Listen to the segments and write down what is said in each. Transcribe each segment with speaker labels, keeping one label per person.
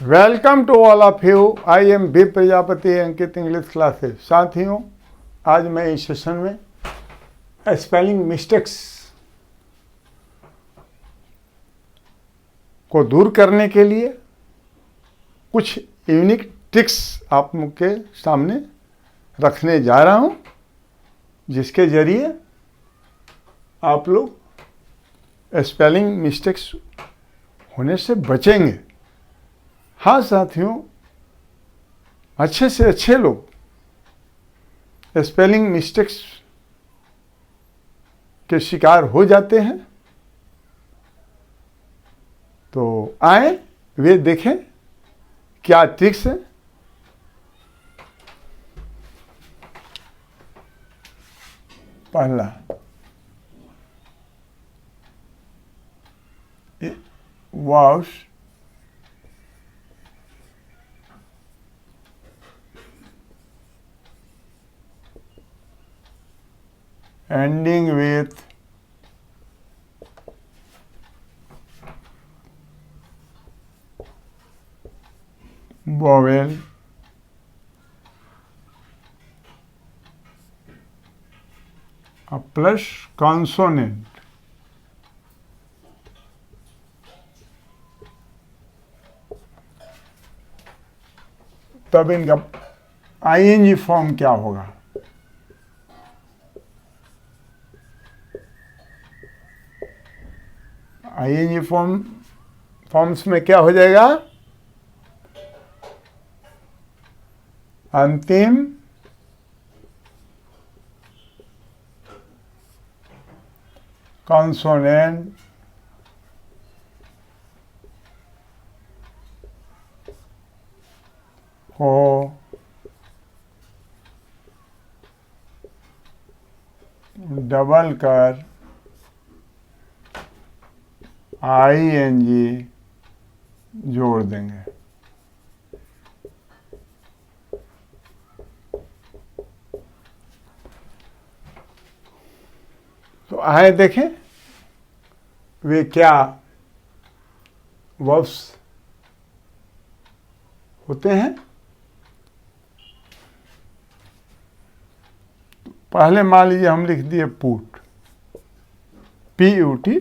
Speaker 1: Welcome to all of you. I am B Prajapati, Ankit English classes. साथियों, आज मैं इस सेशन में स्पेलिंग मिस्टेक्स को दूर करने के लिए कुछ यूनिक ट्रिक्स आप के सामने रखने जा रहा हूं, जिसके जरिए आप लोग स्पेलिंग मिस्टेक्स होने से बचेंगे। हाँ साथियों, अच्छे से अच्छे लोग स्पेलिंग मिस्टेक्स के शिकार हो जाते हैं। तो आए वे देखें क्या ट्रिक्स है। पहला, vows ending with vowel plus consonant तब इनका आईएनजी फॉर्म क्या होगा। आईएनजी फॉर्म्स में क्या हो जाएगा? अंतिम कॉन्सोनेंट को डबल कर आईएनजी जोड़ देंगे। तो आए देखें वे क्या वर्ब्स होते हैं। पहले मान लीजिए हम लिख दिए पुट, PUT।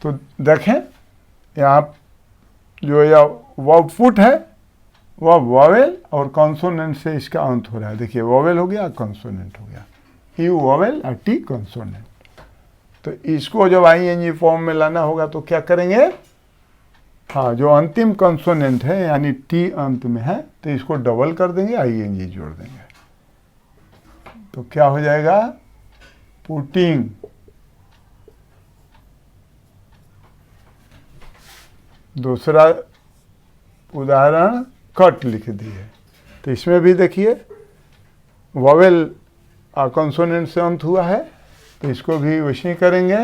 Speaker 1: तो देखें यहाँ जो यह वर्ब पुट है वह वॉवेल और कॉन्सोनेंट से इसका अंत हो रहा है। देखिए, वॉवेल हो गया, कॉन्सोनेंट हो गया, यू वॉवेल और टी कॉन्सोनेंट। तो इसको जब आईएनजी फॉर्म में लाना होगा तो क्या करेंगे? हाँ, जो अंतिम कॉन्सोनेंट है यानी टी अंत में है तो इसको डबल कर देंगे, आईएनजी जोड़ देंगे। तो क्या हो जाएगा? पुटिंग। दूसरा उदाहरण कट लिख दिए। तो इसमें भी देखिए वॉवेल कॉन्सोनेंट से अंत हुआ है तो इसको भी वैसे ही करेंगे।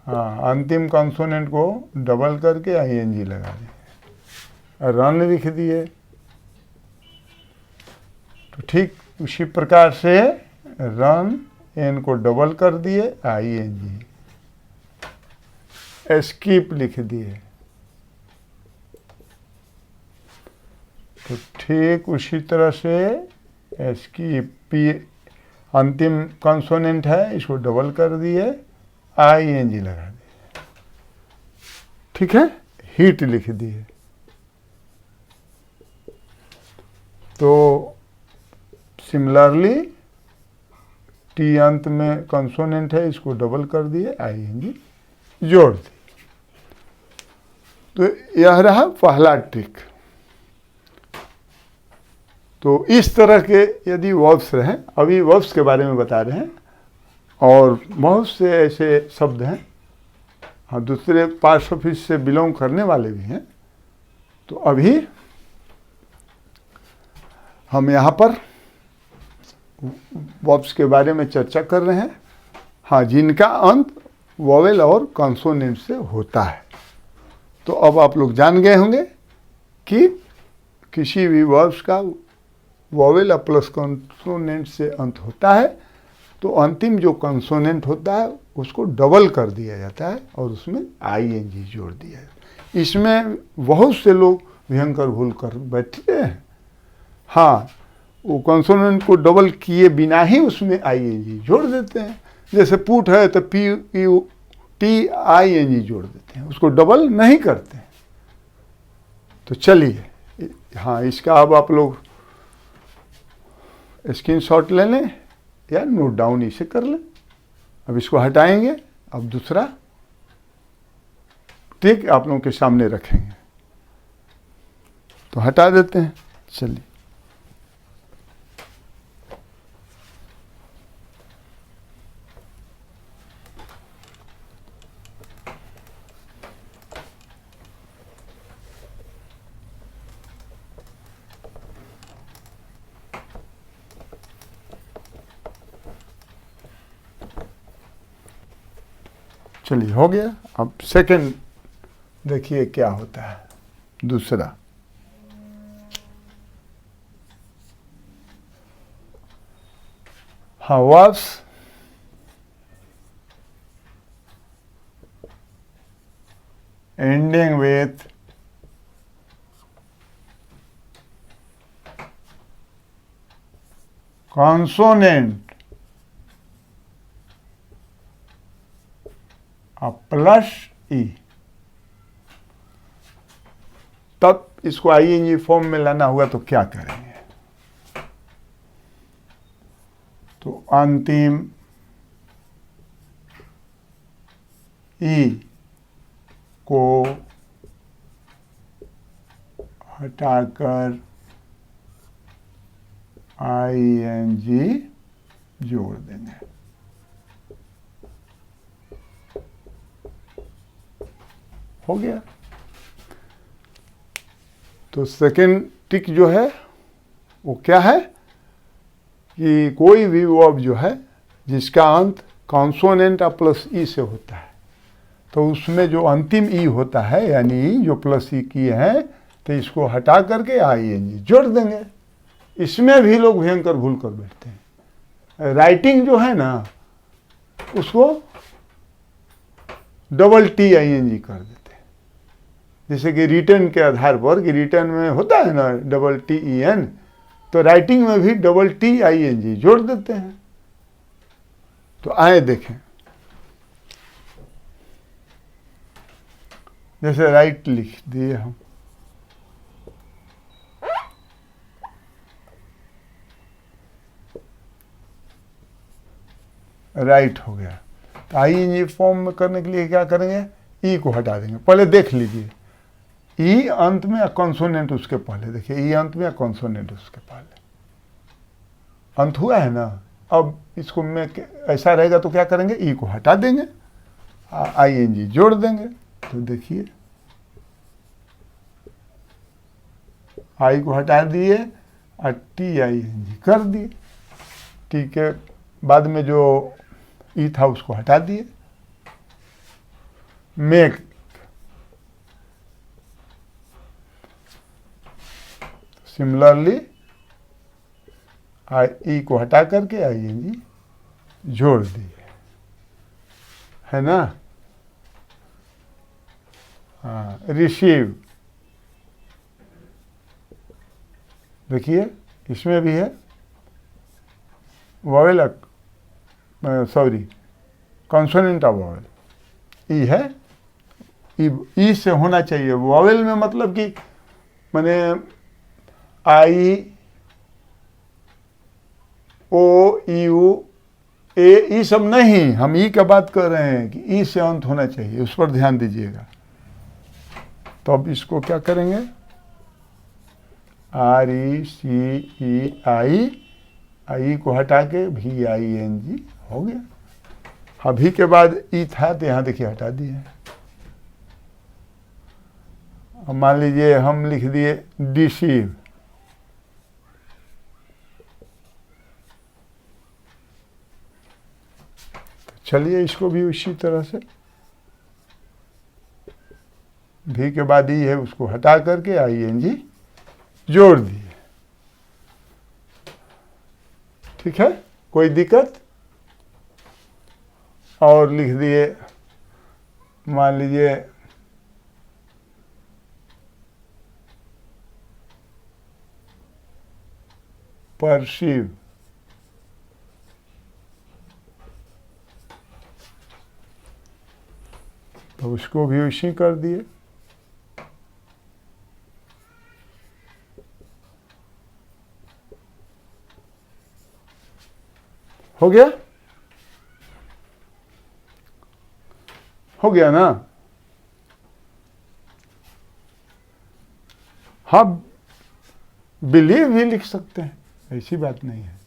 Speaker 1: हाँ, अंतिम कॉन्सोनेंट को डबल करके आईएनजी लगा दिए। रन लिख दिए। तो ठीक उसी प्रकार से रन, एन को डबल कर दिए, आईएनजी। एस्कीप लिख दिए। तो ठीक उसी तरह से एस्कीप, पी अंतिम कॉन्सोनेंट है, इसको डबल कर दिए, आईएनजी लगा दिए। ठीक है, हीट लिख दिए। तो सिमिलरली टी अंत में कॉन्सोनेंट है, इसको डबल कर दिए, आईएनजी जोड़ दिए। तो यह रहा पहला ट्रिक। तो इस तरह के यदि वर्ब्स रहें, अभी वर्ब्स के बारे में बता रहे हैं और बहुत से ऐसे शब्द हैं, हाँ, दूसरे पार्ट्स ऑफ से बिलोंग करने वाले भी हैं। तो अभी हम यहाँ पर वर्ब्स के बारे में चर्चा कर रहे हैं, हाँ, जिनका अंत वॉवेल और कॉन्सोनेंट से होता है। तो अब आप लोग जान गए होंगे कि किसी भी वर्ब्स का वॉवेल प्लस कॉन्सोनेंट से अंत होता है तो अंतिम जो कंसोनेंट होता है उसको डबल कर दिया जाता है और उसमें आईएनजी जोड़ दिया जाता है। इसमें बहुत से लोग भयंकर भूल कर बैठते हैं। हाँ, वो कॉन्सोनेंट को डबल किए बिना ही उसमें आईएनजी जोड़ देते हैं। जैसे पुट है तो पी यू टी आईएनजी जोड़ देते हैं, उसको डबल नहीं करते हैं। तो चलिए, हाँ, इसका अब आप लोग स्क्रीनशॉट ले लें या नोट डाउन इसे कर लें। अब इसको हटाएंगे, अब दूसरा ठीक आप लोगों के सामने रखेंगे। तो हटा देते हैं। चलिए, चलिए हो गया। अब सेकंड देखिए क्या होता है। दूसरा, हाँ, was ending with consonant plus E, तब इसको आईएनजी फॉर्म में लाना हुआ तो क्या करेंगे? तो अंतिम ई को हटाकर आईएनजी जोड़ देंगे। हो गया। तो सेकेंड टिक जो है वो क्या है कि कोई भी वर्ब जो है जिसका अंत कॉन्सोनेंट प्लस ई से होता है, तो उसमें जो अंतिम ई होता है यानी जो प्लस ई की है, तो इसको हटा करके आईएनजी जोड़ देंगे। इसमें भी लोग भयंकर भूल कर बैठते हैं। राइटिंग जो है ना, उसको डबल टी आईएनजी कर देते हैं। जैसे कि रिटर्न के आधार पर, कि रिटर्न में होता है ना डबल टी ई एन, तो राइटिंग में भी डबल टी आईएनजी जोड़ देते हैं। तो आए देखें, जैसे राइट लिख दिए हम, राइट हो गया। तो आईएनजी फॉर्म में करने के लिए क्या करेंगे? ई को हटा देंगे। पहले देख लीजिए, ई अंत में या कॉन्सोनेंट उसके पहले। देखिए, ई अंत में या कॉन्सोनेंट उसके पहले। अंत हुआ है ना। अब इसको में ऐसा रहेगा तो क्या करेंगे? ई को हटा देंगे, आईएनजी जोड़ देंगे। तो देखिए, आई को हटा दिए और टी आईएनजी कर दिए। टी के बाद में जो ई था उसको हटा दिए। मेक, सिमिलरली ई को हटा करके आईएनजी जोड़ दिए, है ना। हाँ, रिसीव, देखिए इसमें भी है vowel, sorry consonant of vowel. E है, ई से होना चाहिए। वॉवेल में मतलब कि माने आई ओ यू ए, ई सब नहीं, हम ई का बात कर रहे हैं कि ई से अंत होना चाहिए, उस पर ध्यान दीजिएगा। तो अब इसको क्या करेंगे? आर ई सी ई आई को हटा के भी आई एन जी हो गया। अभी के बाद ई था तो यहाँ देखिए हटा दिए। अब मान लीजिए हम लिख दिए डिसीव, चलिए इसको भी उसी तरह से भी के बाद ई है उसको हटा करके आईएनजी जोड़ दिए। ठीक है, कोई दिक्कत? और लिख दिए, मान लीजिए परसीव, तो उसको भी उसी कर दिए। हो गया, हो गया ना। हाँ, बिलीव भी लिख सकते हैं, ऐसी बात नहीं है।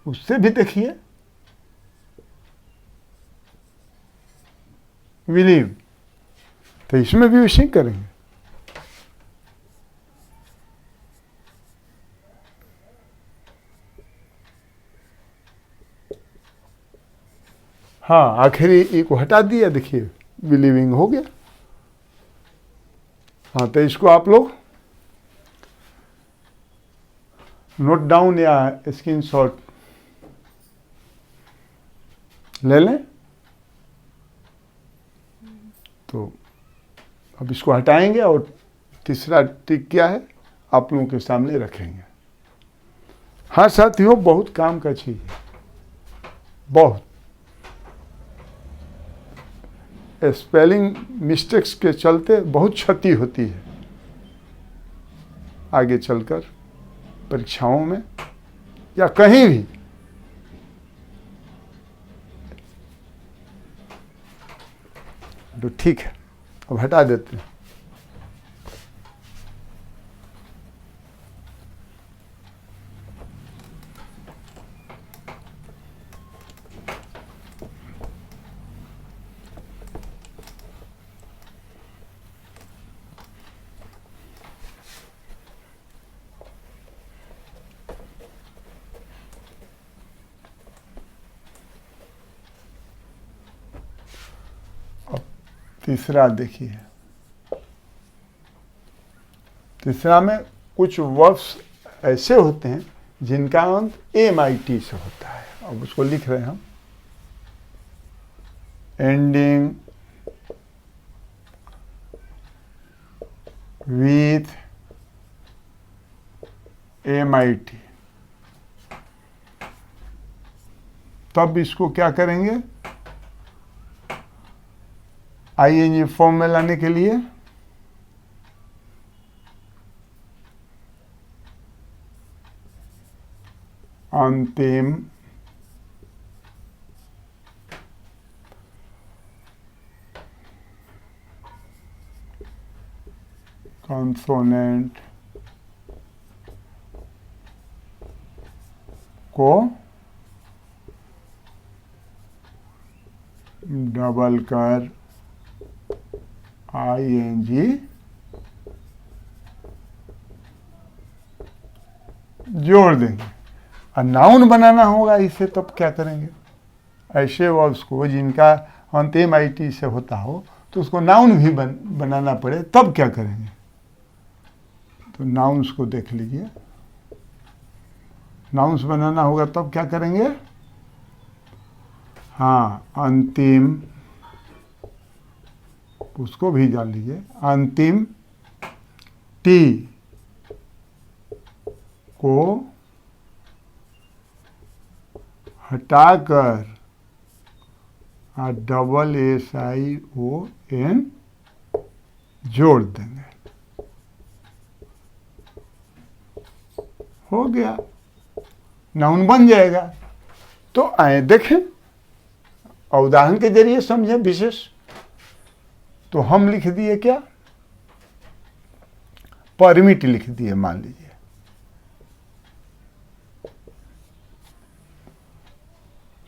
Speaker 1: उससे भी देखिए, बिलीव, तो इसमें भी उसी करेंगे। हाँ, आखिरी ई को हटा दिया, देखिए बिलीविंग हो गया। हाँ, तो इसको आप लोग नोट डाउन या स्क्रीनशॉट ले लें। तो अब इसको हटाएंगे और तीसरा टिक क्या है आप लोगों के सामने रखेंगे। हाँ साथियों, बहुत काम का चीज है, बहुत। स्पेलिंग मिस्टेक्स के चलते बहुत क्षति होती है आगे चलकर परीक्षाओं में या कहीं भी। तो ठीक है, अब हटा देते हैं। तीसरा देखिए, तीसरा में कुछ वर्ब्स ऐसे होते हैं जिनका अंत MIT से होता है। अब उसको लिख रहे हैं हम, एंडिंग विथ MIT। तब इसको क्या करेंगे, ING फॉर्म में लाने के लिए अंतिम कंसोनेंट को डबल कर ING जोड़ देंगे। और नाउन बनाना होगा इसे, तब क्या करेंगे, ऐसे वर्ब्स को जिनका अंत MIT से होता हो तो उसको नाउन भी बनाना पड़े, तब क्या करेंगे। तो नाउन्स को देख लीजिए, नाउन्स बनाना होगा तब क्या करेंगे। हाँ, अंतिम, उसको भी जान लीजिए, अंतिम T को हटाकर SSION जोड़ देंगे। हो गया, नाउन बन जाएगा। तो आए देखें और उदाहरण के जरिए समझें विशेष। तो हम लिख दिए क्या, परमिट लिख दिए मान लीजिए।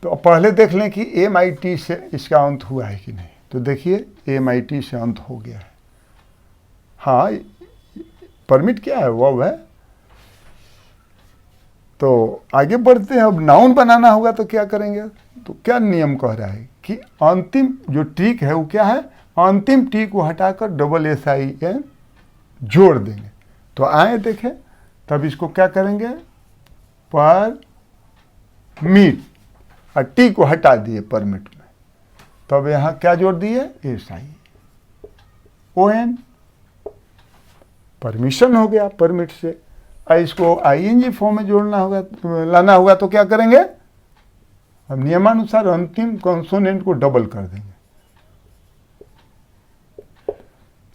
Speaker 1: तो पहले देख लें कि MIT से इसका अंत हुआ है कि नहीं। तो देखिए MIT से अंत हो गया है। हाँ, परमिट क्या है, वर्ब है। तो आगे बढ़ते हैं। अब नाउन बनाना होगा तो क्या करेंगे। तो क्या नियम कह रहा है कि अंतिम जो टिक है वो क्या है, अंतिम टी को हटाकर SSIN जोड़ देंगे। तो आए देखें, तब इसको क्या करेंगे, पर मीट, और टी को हटा दिए परमिट में। तब यहाँ क्या जोड़ दिए, SI ON, परमिशन हो गया परमिट से। इसको ING फॉर्म में जोड़ना होगा, लाना होगा तो क्या करेंगे, हम नियमानुसार अंतिम कॉन्सोनेंट को डबल कर देंगे।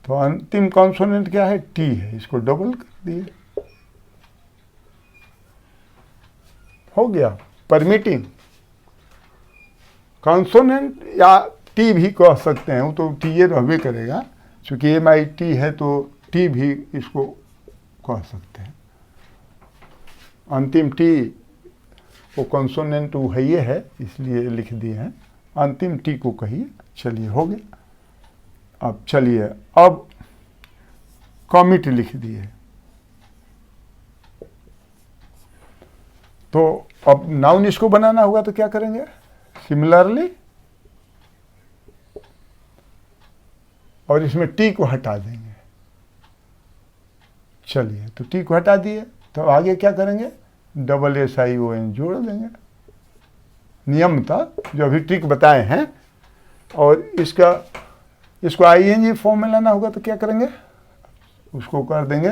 Speaker 1: तो अंतिम कॉन्सोनेंट क्या है, T है, इसको डबल कर दिए, हो गया परमिटिंग कॉन्सोनेंट, या T भी कह सकते हैं, वो तो T ये रहबे करेगा, चूंकि MIT है तो T भी इसको कह सकते हैं। अंतिम T वो कॉन्सोनेंट वो है, ये है, इसलिए लिख दिए हैं, अंतिम T को कहिए। चलिए हो गया। अब चलिए, अब कमिट लिख दिए। तो अब नाउन इसको बनाना होगा तो क्या करेंगे, सिमिलरली, और इसमें T को हटा देंगे। चलिए, तो T को हटा दिए, तो आगे क्या करेंगे, डबल SION जोड़ देंगे, नियम था जो अभी ट्रिक बताए हैं। और इसको ING फॉर्म में लाना होगा तो क्या करेंगे, उसको कर देंगे,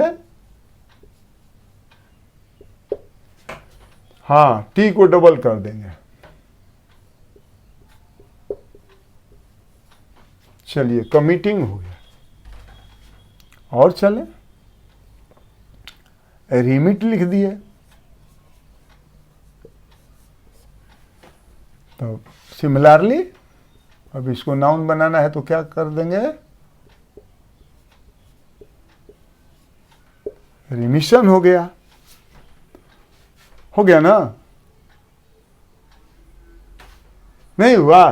Speaker 1: हाँ, T को डबल कर देंगे। चलिए, कमिटिंग हो गया। और चले, रिमिट लिख दिए। तो सिमिलरली, अब इसको नाउन बनाना है तो क्या कर देंगे, रिमिशन हो गया ना, नहीं हुआ।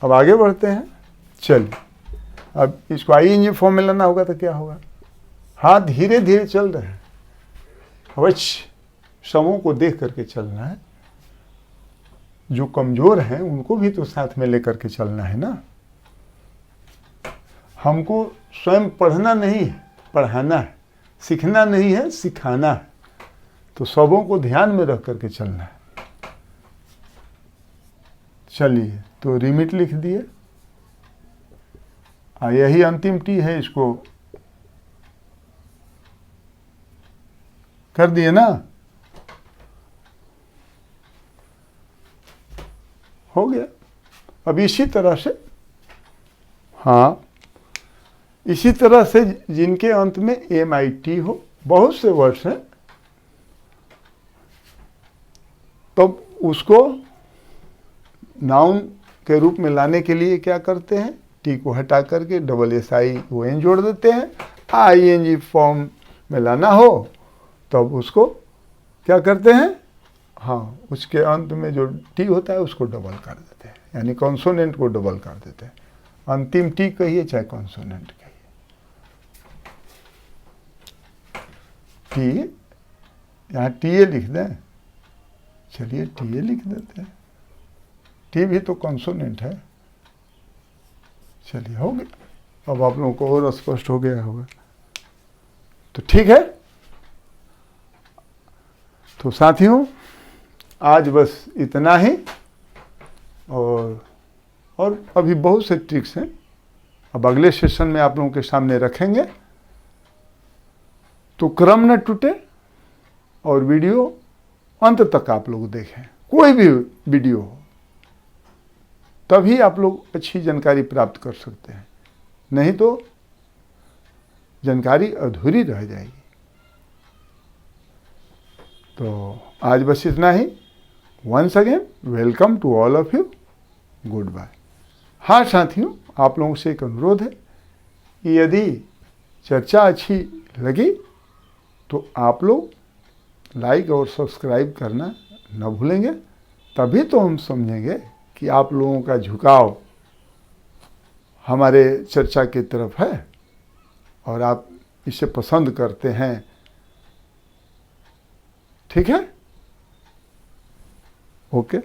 Speaker 1: अब आगे बढ़ते हैं। चलिए, अब इसको ING फॉर्म में लाना होगा तो क्या होगा, हाँ, धीरे धीरे चल रहे हैं, अवश्य समूह को देख करके चलना है, जो कमजोर हैं उनको भी तो साथ में लेकर के चलना है ना। हमको स्वयं पढ़ना नहीं है, पढ़ाना है, सीखना नहीं है, सिखाना है। तो सबों को ध्यान में रख करके चलना है। चलिए, तो रिमिट लिख दिए, यही अंतिम T है, इसको कर दिए ना, हो गया। अब इसी तरह से, हाँ, इसी तरह से जिनके अंत में MIT हो, बहुत से वर्ड्स हैं, तो उसको नाउन के रूप में लाने के लिए क्या करते हैं, T को हटा करके डबल SION जोड़ देते हैं। ING फॉर्म में लाना हो तब उसको क्या करते हैं, हाँ, उसके अंत में जो T होता है उसको डबल कर देते हैं, यानी कॉन्सोनेंट को डबल कर देते हैं। अंतिम T कहिए चाहे कॉन्सोनेंट कहिए, T, यहाँ TA लिख दें। चलिए, TA लिख देते हैं, T भी तो कॉन्सोनेंट है। चलिए, हो गया। अब आप लोगों को और स्पष्ट हो गया होगा, तो ठीक है। तो साथियों, आज बस इतना ही, और अभी बहुत से ट्रिक्स हैं, अब अगले सेशन में आप लोगों के सामने रखेंगे। तो क्रम न टूटे और वीडियो अंत तक आप लोग देखें, कोई भी वीडियो हो, तभी आप लोग अच्छी जानकारी प्राप्त कर सकते हैं, नहीं तो जानकारी अधूरी रह जाएगी। तो आज बस इतना ही। Once again welcome to all of you, good bye. हाँ साथियों, आप लोगों से एक अनुरोध है कि यदि चर्चा अच्छी लगी तो आप लोग लाइक और सब्सक्राइब करना न भूलेंगे, तभी तो हम समझेंगे कि आप लोगों का झुकाव हमारे चर्चा की तरफ है और आप इसे पसंद करते हैं। ठीक है, ओके।